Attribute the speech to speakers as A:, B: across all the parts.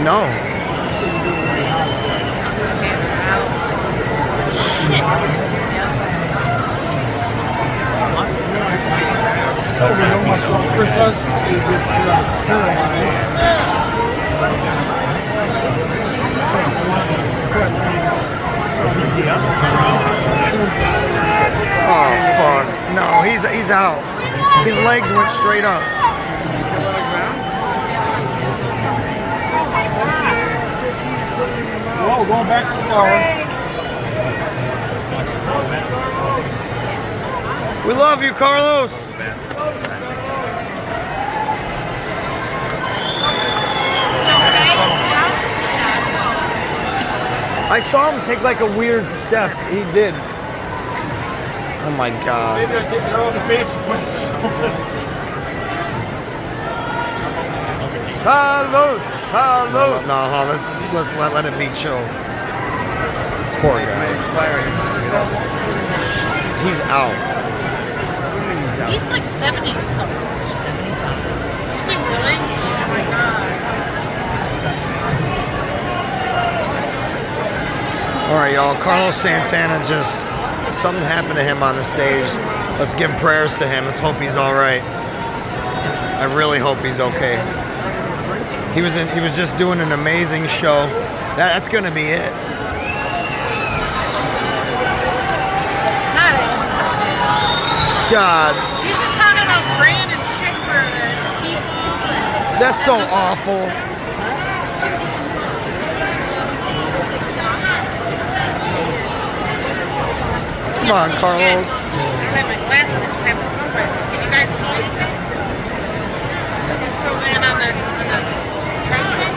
A: know.
B: So we know much longer Chris has to get paralyzed.
A: Oh fuck! No, he's out. His legs went straight up.
B: Whoa, going back to the car.
A: We love you, Carlos. I saw him take like a weird step. He did. Oh my god.
B: Maybe I'll get all the fancy places.
A: Carlos! Carlos! No, let's let it be chill. Poor guy. He's out.
C: He's like 70 something. 75. Is he really? Oh my god.
A: Alright, y'all. Carlos Santana something happened to him on the stage. Let's give prayers to him. Let's hope he's alright. I really hope he's okay. He was just doing an amazing show. That's gonna be it. God.
C: He's just talking about brand and shit for people.
A: That's so awful. Come on, Carlos.
C: I don't have my glasses, I just have my sunglasses. Can you guys see anything? Is he still laying on the train thing?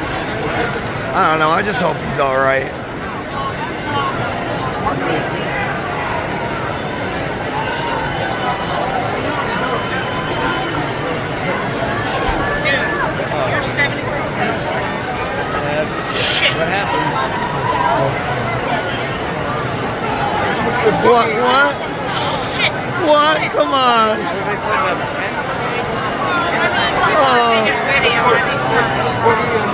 A: I don't know. I just hope he's alright.
C: Dude, you're 70 something.
B: That's
C: shit.
B: What happens?
A: What?
C: Shit.
A: What? Come on.
C: Oh. Video. I mean,